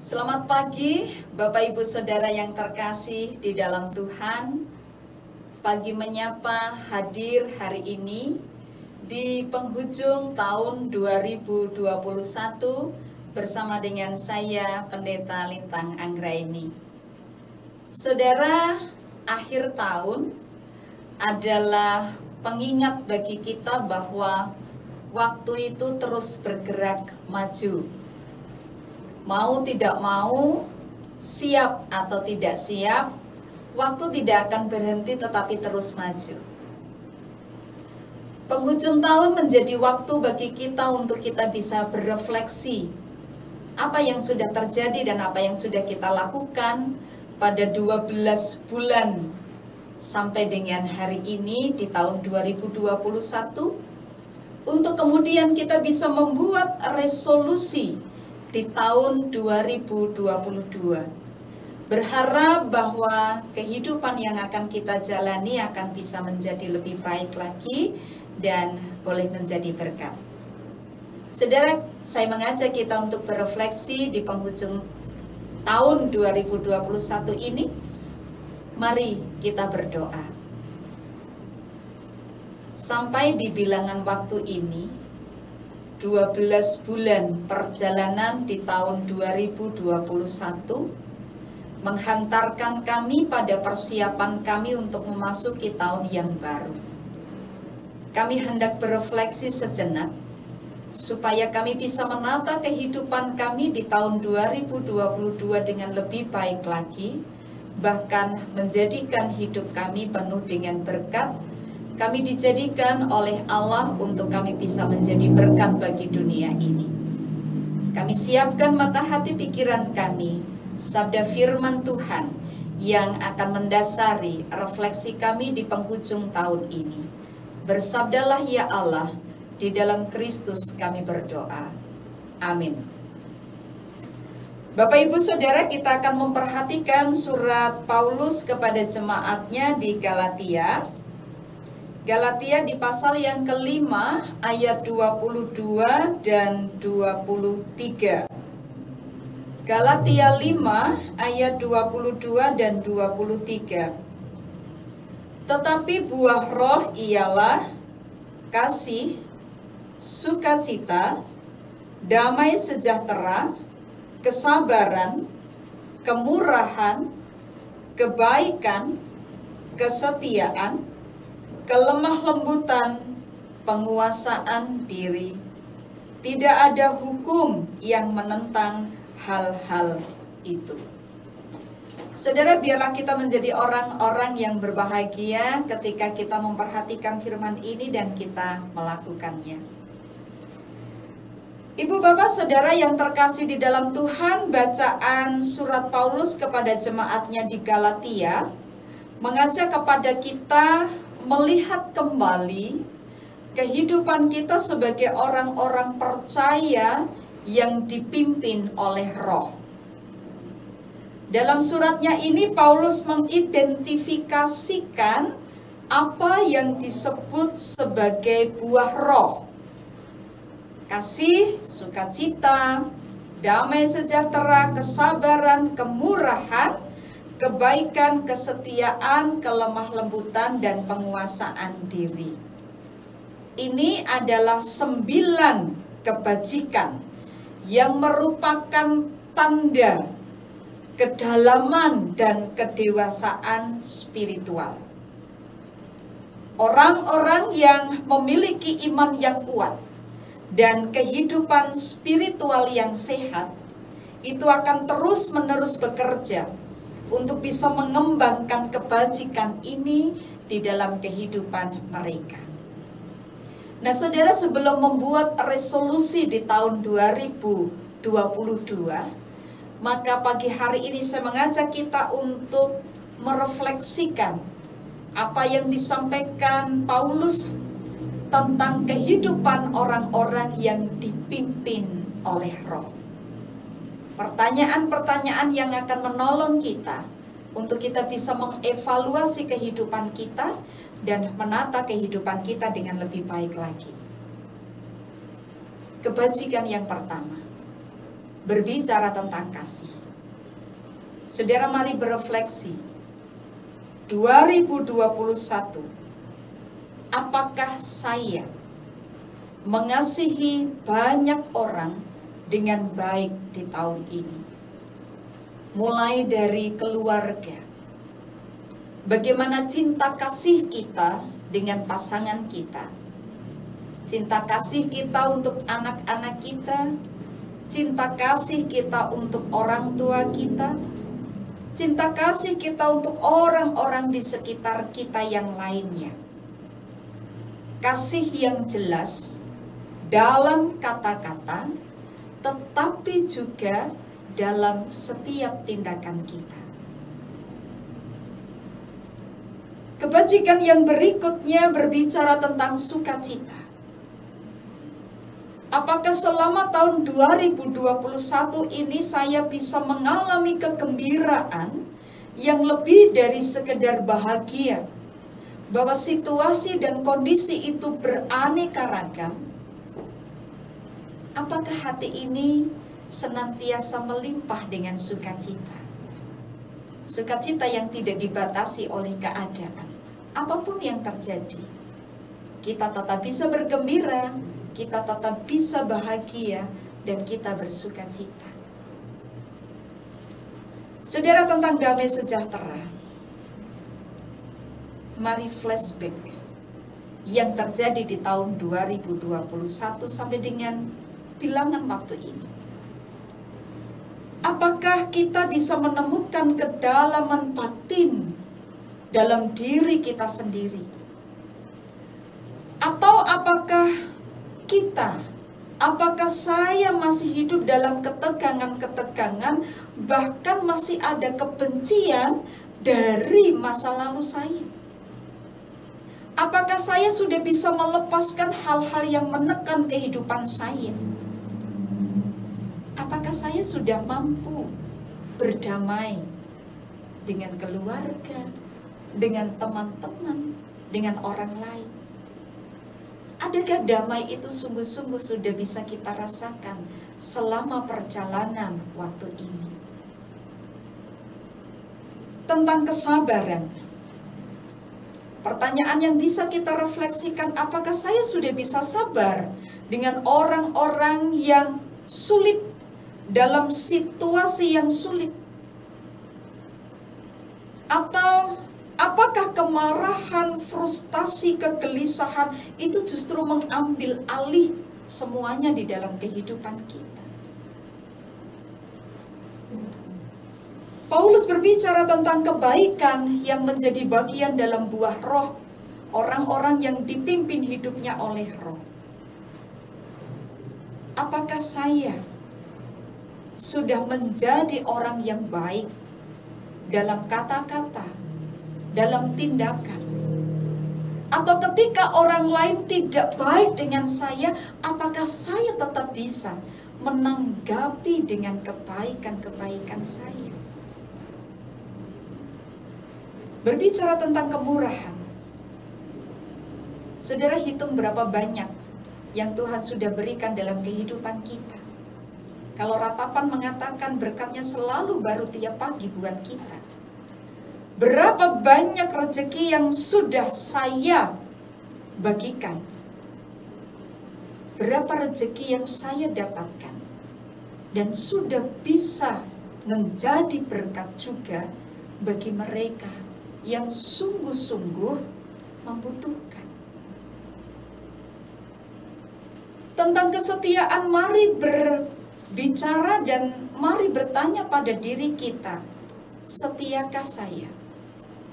Selamat pagi, Bapak Ibu Saudara yang terkasih di dalam Tuhan. Pagi menyapa hadir hari ini di penghujung tahun 2021 bersama dengan saya Pendeta Lintang Anggraini. Saudara, akhir tahun adalah pengingat bagi kita bahwa waktu itu terus bergerak maju. Mau tidak mau, siap atau tidak siap, waktu tidak akan berhenti tetapi terus maju. Penghujung tahun menjadi waktu bagi kita untuk kita bisa berefleksi apa yang sudah terjadi dan apa yang sudah kita lakukan pada 12 bulan sampai dengan hari ini di tahun 2021, untuk kemudian kita bisa membuat resolusi di tahun 2022. Berharap bahwa kehidupan yang akan kita jalani akan bisa menjadi lebih baik lagi dan boleh menjadi berkat. Saudara, saya mengajak kita untuk berefleksi di penghujung tahun 2021 ini. Mari kita berdoa. Sampai di bilangan waktu ini, 12 bulan perjalanan di tahun 2021 menghantarkan kami pada persiapan kami untuk memasuki tahun yang baru. Kami hendak berefleksi sejenak supaya kami bisa menata kehidupan kami di tahun 2022 dengan lebih baik lagi, bahkan menjadikan hidup kami penuh dengan berkat. Kami dijadikan oleh Allah untuk kami bisa menjadi berkat bagi dunia ini. Kami siapkan mata hati pikiran kami, sabda firman Tuhan yang akan mendasari refleksi kami di penghujung tahun ini. Bersabdalah ya Allah, di dalam Kristus kami berdoa. Amin. Bapak Ibu Saudara, kita akan memperhatikan surat Paulus kepada jemaatnya di Galatia. Galatia di pasal yang kelima ayat 22 dan 23. Galatia 5 ayat 22 dan 23. Tetapi buah roh ialah kasih, sukacita, damai sejahtera, kesabaran, kemurahan, kebaikan, kesetiaan, kelemah lembutan, penguasaan diri. Tidak ada hukum yang menentang hal-hal itu. Saudara, biarlah kita menjadi orang-orang yang berbahagia ketika kita memperhatikan firman ini dan kita melakukannya. Ibu bapak saudara yang terkasih di dalam Tuhan, bacaan surat Paulus kepada jemaatnya di Galatia mengajak kepada kita melihat kembali kehidupan kita sebagai orang-orang percaya yang dipimpin oleh Roh. Dalam suratnya ini Paulus mengidentifikasikan apa yang disebut sebagai buah Roh. Kasih, sukacita, damai sejahtera, kesabaran, kemurahan, kebaikan, kesetiaan, kelemah lembutan, dan penguasaan diri. Ini adalah 9 kebajikan yang merupakan tanda kedalaman dan kedewasaan spiritual. Orang-orang yang memiliki iman yang kuat dan kehidupan spiritual yang sehat itu akan terus-menerus bekerja untuk bisa mengembangkan kebajikan ini di dalam kehidupan mereka. Nah saudara, sebelum membuat resolusi di tahun 2022, maka pagi hari ini saya mengajak kita untuk merefleksikan apa yang disampaikan Paulus tentang kehidupan orang-orang yang dipimpin oleh Roh. Pertanyaan-pertanyaan yang akan menolong kita untuk kita bisa mengevaluasi kehidupan kita dan menata kehidupan kita dengan lebih baik lagi. Kebajikan yang pertama, berbicara tentang kasih. Saudara, mari berefleksi. 2021, apakah saya mengasihi banyak orang dengan baik di tahun ini? Mulai dari keluarga, bagaimana cinta kasih kita dengan pasangan kita, cinta kasih kita untuk anak-anak kita, cinta kasih kita untuk orang tua kita, cinta kasih kita untuk orang-orang di sekitar kita yang lainnya. Kasih yang jelas dalam kata-kata, tetapi juga dalam setiap tindakan kita. Kebajikan yang berikutnya berbicara tentang sukacita. Apakah selama tahun 2021 ini saya bisa mengalami kegembiraan yang lebih dari sekedar bahagia, bahwa situasi dan kondisi itu beraneka ragam? Apakah hati ini senantiasa melimpah dengan sukacita? Sukacita yang tidak dibatasi oleh keadaan. Apapun yang terjadi, kita tetap bisa bergembira, kita tetap bisa bahagia, dan kita bersukacita. Saudara, tentang damai sejahtera, mari flashback yang terjadi di tahun 2021 sampai dengan bilangan waktu ini. Apakah kita bisa menemukan kedalaman batin dalam diri kita sendiri? Atau apakah saya masih hidup dalam ketegangan-ketegangan, bahkan masih ada kebencian dari masa lalu saya? Apakah saya sudah bisa melepaskan hal-hal yang menekan kehidupan saya? Apakah saya sudah mampu berdamai dengan keluarga, dengan teman-teman, dengan orang lain? Adakah damai itu sungguh-sungguh sudah bisa kita rasakan selama perjalanan waktu ini? Tentang kesabaran, pertanyaan yang bisa kita refleksikan, apakah saya sudah bisa sabar dengan orang-orang yang sulit, dalam situasi yang sulit? Atau apakah kemarahan, frustasi, kegelisahan itu justru mengambil alih semuanya di dalam kehidupan kita? Paulus berbicara tentang kebaikan yang menjadi bagian dalam buah roh orang-orang yang dipimpin hidupnya oleh roh. Apakah saya sudah menjadi orang yang baik dalam kata-kata, dalam tindakan? Atau ketika orang lain tidak baik dengan saya, apakah saya tetap bisa menanggapi dengan kebaikan-kebaikan saya? Berbicara tentang kemurahan, saudara, hitung berapa banyak yang Tuhan sudah berikan dalam kehidupan kita. Kalau ratapan mengatakan berkatnya selalu baru tiap pagi buat kita. Berapa banyak rezeki yang sudah saya bagikan. Berapa rezeki yang saya dapatkan. Dan sudah bisa menjadi berkat juga bagi mereka yang sungguh-sungguh membutuhkan. Tentang kesetiaan, mari berbicara dan mari bertanya pada diri kita, setiakah saya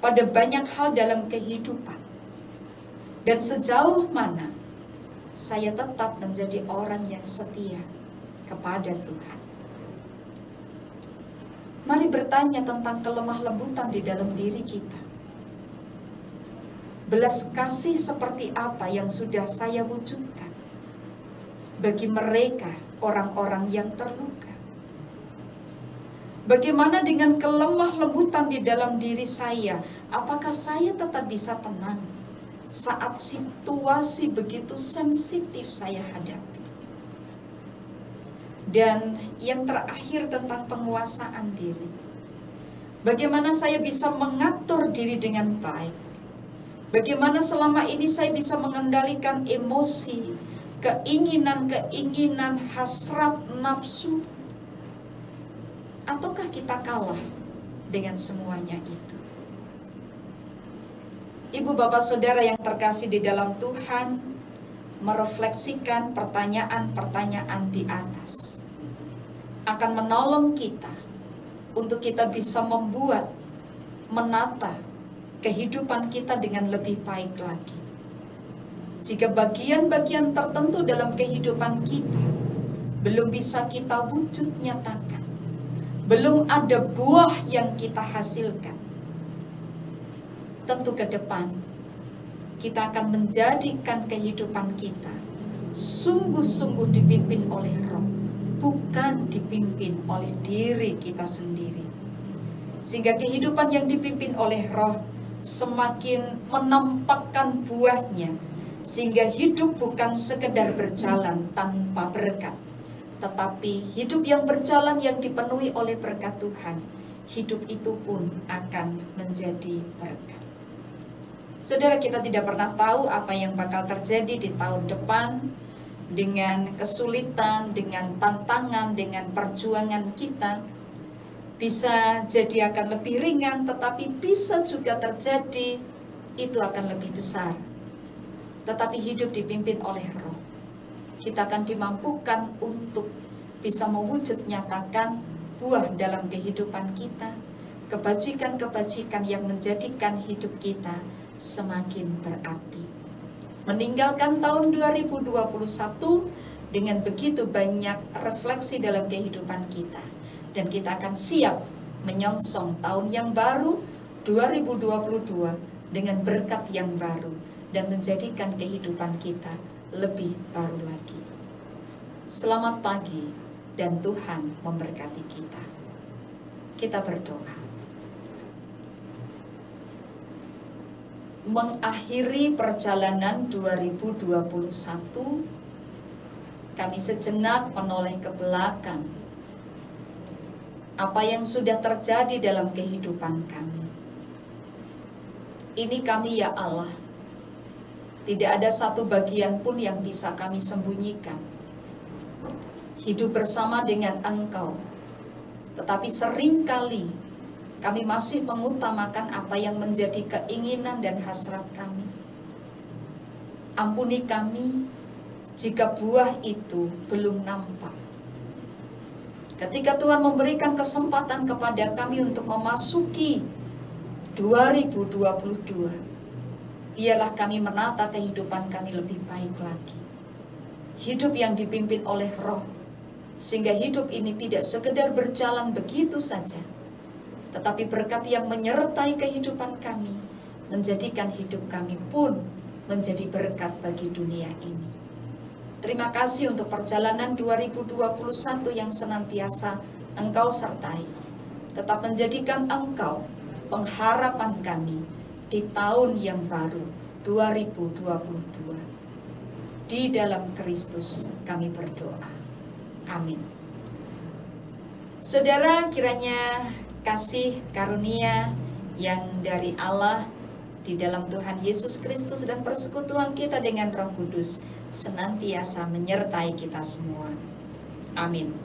pada banyak hal dalam kehidupan? Dan sejauh mana saya tetap menjadi orang yang setia kepada Tuhan? Mari bertanya tentang kelemah lembutan di dalam diri kita. Belas kasih seperti apa yang sudah saya wujudkan bagi mereka, orang-orang yang terluka? Bagaimana dengan kelemah lembutan di dalam diri saya? Apakah saya tetap bisa tenang saat situasi begitu sensitif saya hadapi? Dan yang terakhir tentang penguasaan diri. Bagaimana saya bisa mengatur diri dengan baik? Bagaimana selama ini saya bisa mengendalikan emosi, keinginan-keinginan, hasrat, nafsu? Ataukah kita kalah dengan semuanya itu? Ibu, bapak, saudara yang terkasih di dalam Tuhan, merefleksikan pertanyaan-pertanyaan di atas akan menolong kita untuk kita bisa membuat, menata kehidupan kita dengan lebih baik lagi. Jika bagian-bagian tertentu dalam kehidupan kita belum bisa kita wujud nyatakan, belum ada buah yang kita hasilkan, tentu ke depan kita akan menjadikan kehidupan kita sungguh-sungguh dipimpin oleh Roh, bukan dipimpin oleh diri kita sendiri. Sehingga kehidupan yang dipimpin oleh Roh semakin menampakkan buahnya, sehingga hidup bukan sekedar berjalan tanpa berkat, tetapi hidup yang berjalan yang dipenuhi oleh berkat Tuhan, hidup itu pun akan menjadi berkat. Saudara, kita tidak pernah tahu apa yang bakal terjadi di tahun depan, dengan kesulitan, dengan tantangan, dengan perjuangan kita. Bisa jadi akan lebih ringan, tetapi bisa juga terjadi itu akan lebih besar. Tetapi hidup dipimpin oleh Roh, kita akan dimampukan untuk bisa mewujud nyatakan buah dalam kehidupan kita, kebajikan-kebajikan yang menjadikan hidup kita semakin berarti. Meninggalkan tahun 2021 dengan begitu banyak refleksi dalam kehidupan kita, dan kita akan siap menyongsong tahun yang baru 2022 dengan berkat yang baru dan menjadikan kehidupan kita lebih baru lagi. Selamat pagi dan Tuhan memberkati kita. Kita berdoa. Mengakhiri perjalanan 2021, kami sejenak menoleh ke belakang apa yang sudah terjadi dalam kehidupan kami. Ini kami, ya Allah, tidak ada satu bagian pun yang bisa kami sembunyikan. Hidup bersama dengan Engkau, tetapi seringkali kami masih mengutamakan apa yang menjadi keinginan dan hasrat kami. Ampuni kami jika buah itu belum nampak. Ketika Tuhan memberikan kesempatan kepada kami untuk memasuki 2022, biarlah kami menata kehidupan kami lebih baik lagi. Hidup yang dipimpin oleh Roh, sehingga hidup ini tidak sekedar berjalan begitu saja, tetapi berkat yang menyertai kehidupan kami, menjadikan hidup kami pun menjadi berkat bagi dunia ini. Terima kasih untuk perjalanan 2021 yang senantiasa Engkau sertai. Tetap menjadikan Engkau pengharapan kami di tahun yang baru 2022. Di dalam Kristus kami berdoa. Amin. Saudara, kiranya kasih karunia yang dari Allah di dalam Tuhan Yesus Kristus dan persekutuan kita dengan Roh Kudus senantiasa menyertai kita semua. Amin.